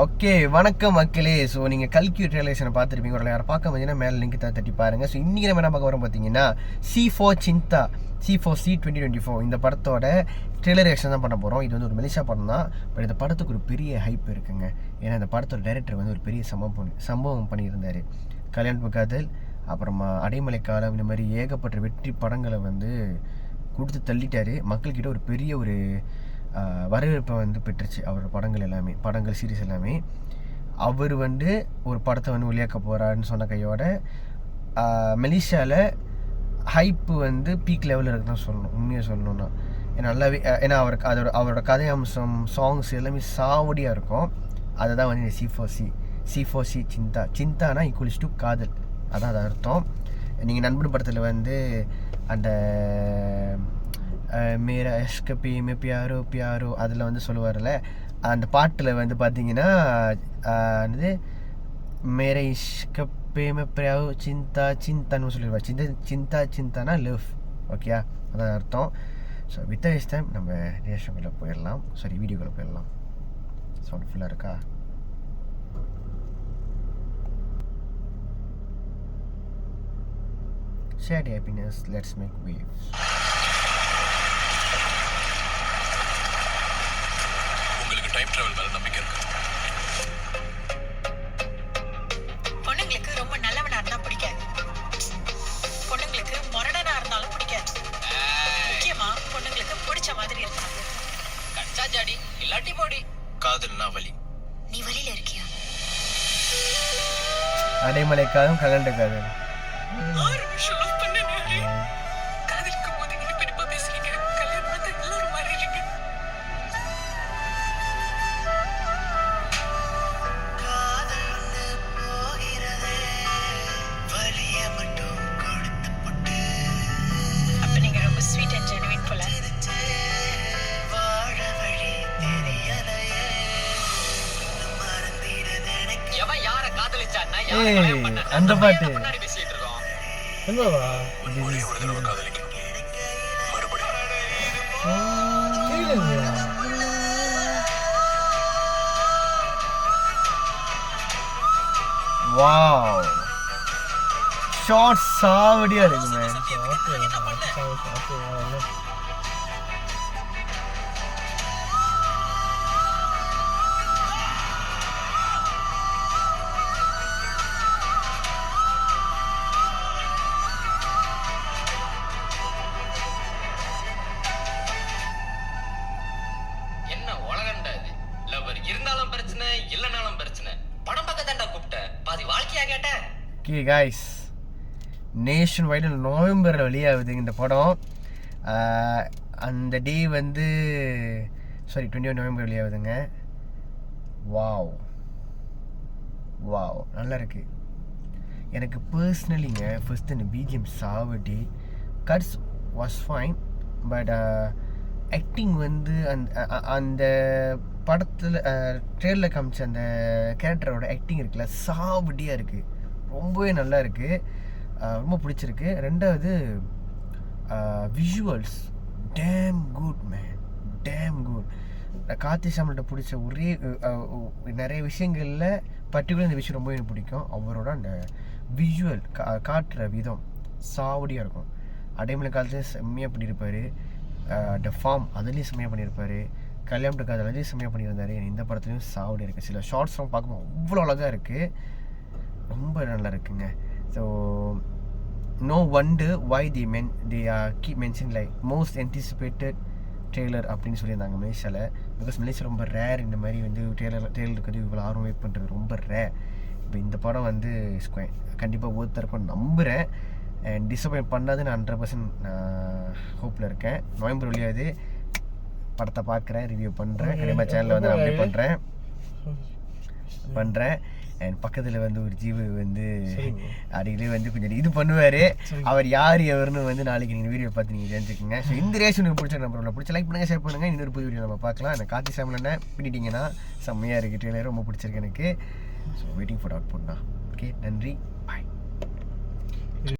Okay, வணக்கம் மக்களே. So நீங்கள் கல்கி ட்ரெய்லர்ஸனை பார்த்துருப்பீங்க. ஒரு யாரை பார்க்க முடியுன்னா மேலே லிங்க் தட்டி பாருங்கள். ஸோ இன்றைக்கி நம்ம என்ன பார்க்க வரோம் பார்த்தீங்கன்னா C4 சிந்தா C4C 2024 இந்த படத்தோட ட்ரெய்லர் ரியாக்ஷன் தான் பண்ண போகிறோம். இது வந்து ஒரு மெலிஷா படம் தான். பட் இந்த படத்துக்கு ஒரு பெரிய ஹைப் இருக்குங்க. ஏன்னா இந்த படத்தோட டைரக்டர் வந்து ஒரு பெரிய சம்பவம் பண்ணியிருந்தார். கல்யாணம் காதல், அப்புறமா அடைமலை காலம், இந்த மாதிரி ஏகப்பட்ட வெற்றி படங்களை வந்து கொடுத்து தள்ளிட்டார். மக்கள்கிட்ட ஒரு பெரிய ஒரு வரவேற்பை வந்து பெற்றுச்சு அவரோட படங்கள் சீரிஸ் எல்லாமே. அவர் வந்து ஒரு படத்தை வந்து வெளியாக்க போகிறாருன்னு சொன்ன கையோட மெலிஷாவில் ஹைப்பு வந்து பீக் லெவலில் இருக்குன்னு சொல்லணும். உண்மையாக சொல்லணும்னா நல்லாவே, ஏன்னா அவரோட கதை அம்சம், சாங்ஸ் எல்லாமே சாவடியாக இருக்கும். அதை தான் வந்து C4C சிந்தானா ஈக்குவல்ஸ் டு காதல், அதான் அது அர்த்தம். நீங்கள் நண்பன் படத்தில் வந்து அந்த மேரா எஸ்கபி மே பியாரோ பியாரோ அதில் வந்து சொல்லுவார்ல, அந்த பாட்டில் வந்து பார்த்தீங்கன்னா என்னது மேரா இஷ்கப்பே மே பியாரோ சிந்தான்னு சொல்லிடுவார். சிந்தானா லவ். ஓகே, அதான் அர்த்தம். ஸோ வித் திஸ் டைம் நம்ம ரியாக்ஷனுக்குள்ளே போயிடலாம். வீடியோக்குள்ளே போயிடலாம். சவுண்ட் ஃபுல்லாக இருக்கா? Share the happiness, let's make waves. உங்களுக்கு டைம் டிராவல் மேல நம்பிக்கை இருக்கு? பொண்ணுங்களுக்கு ரொம்ப நல்லவனா இருந்தா பிடிக்காது. பொண்ணுங்களுக்கு முரடனா இருந்தாலும் பிடிக்காது. முக்கியமா பொண்ணுங்களுக்கு பிடிச்ச மாதிரி இருந்தாங்க. கச்சா ஜாடி இல்லாட்டி போடி. காதல்னா வலி. நீ வலியில இருக்கியா? அடைமலை காலம், கலண்ட காதல். 6 நிமிஷம் லவ் பண்ணனே. காதலுக்கு போது நீங்க பிடிப்பா பேசுறீங்க. கல்யாணம் வந்து எல்லாரும் மாறிடுங்க. காதல் வந்து போகிறதே வலிய மட்டும் கொடுத்து போட்டு. அப்ப நீங்க ரொம்ப ஸ்வீட் அண்ட் ஜெனுவின் போல. வாழ வழி தெரியலையே. மறந்திடதே. எவன் யார காதலிச்சான்னா யார கல்யாணம் பண்ணா அந்த பாட்டு முன்னாடி பேசிட்டு இருக்கோம். ஒரே ஒரு தடவை காதலிக்கணும். மறுபடியும் வாவ், ஷார்ட் சாவடியா இருக்குமே. என்ன உலகண்டா இது? லவர் இருந்தாலும் பிரச்சனை, இல்லனாலும் பிரச்சனை. படம் பார்க்க தாண்டா கூப்பிட்டேன், பாதி வாழ்க்கையா கேட்டேன். ஓகே காய்ஸ், நேஷன் வைடு நவம்பரில் வெளியாகுது இந்த படம். அந்த டே வந்து 21 நவம்பர் வெளியாகுதுங்க. வாவ், நல்லா இருக்கு. எனக்கு பர்சனலிங்க ஃபர்ஸ்ட் இந்த பிஜிஎம் சாவடி, cuts was fine. But acting வந்து அந்த படத்தில் ட்ரெயிலரில் காமிச்ச அந்த கேரக்டரோட ஆக்டிங் இருக்குல்ல, சாவடியாக இருக்குது. ரொம்பவே நல்லா இருக்குது, ரொம்ப பிடிச்சிருக்கு. ரெண்டாவது visuals damn good man, damn good. Karthi சாமல்கிட்ட பிடிச்ச ஒரே நிறைய விஷயங்களில் பர்டிகுலர் இந்த விஷயம் ரொம்ப எனக்கு பிடிக்கும். அவரோட அந்த விஷுவல் காட்டுற விதம் சாவடியாக இருக்கும். அடைமலை காலத்துலேயும் செம்மையாக பண்ணியிருப்பார். த ஃபார்ம் அதுலேயும் செம்மையாக பண்ணியிருப்பார். கல்யாணம் காதல் அதுலேயும் செம்மையாக பண்ணியிருந்தார். இந்த படத்துலையும் சாவடியாக இருக்குது. சில ஷார்ட்ஸ்லாம் பார்க்கும்போது அவ்வளோ அழகாக இருக்குது, ரொம்ப நல்லா இருக்குங்க. So no wonder why they keep mentioning like most anticipated trailer அப்படின்னு சொல்லியிருந்தாங்க மலேசியாவில். பிகாஸ் மலேசியா ரொம்ப ரேர் இந்த மாதிரி வந்து ட்ரெய்லருக்கு வந்து இவ்வளோ ஆர்வம் வெயிட் பண்ணுறது ரொம்ப ரேர். இப்போ இந்த படம் வந்து கண்டிப்பாக ஒருத்தருக்கும் நம்புகிறேன். அண்ட் டிசப்பாயிண்ட் பண்ணாது நான் 100% நான் ஹோப்பில் இருக்கேன். நவம்பர் வெளியாகுது, படத்தை பார்க்குறேன், ரிவ்யூ பண்ணுறேன், கண்டிப்பாக சேனலில் வந்து நான் அப்டேட் பண்ணுறேன். அண்ட் பக்கத்தில் வந்து ஒரு ஜீவு வந்து அடிக்கடி வந்து கொஞ்சம் இது பண்ணுவார். அவர் யார் எவருன்னு வந்து நாளைக்கு நீங்கள் வீடியோ பார்த்து நீங்கள் தெரிஞ்சுக்கோங்க. ஸோ இந்த ரேஷன் உங்களுக்கு பிடிச்ச நம்பர் பிடிச்ச லைக் பண்ணுங்கள், ஷேர் பண்ணுங்கள். இன்னொரு புது வீடியோ நம்ம பார்க்கலாம். அந்த கார்த்தி சாமில் என்ன பின்னிட்டிங்கன்னா செம்மையாக இருக்குது. ட்ரெய்லர் ரொம்ப பிடிச்சிருக்கு எனக்கு. ஸோ வெயிட்டிங் ஃபார் அவுட் பண்ணா. ஓகே, நன்றி, பாய்.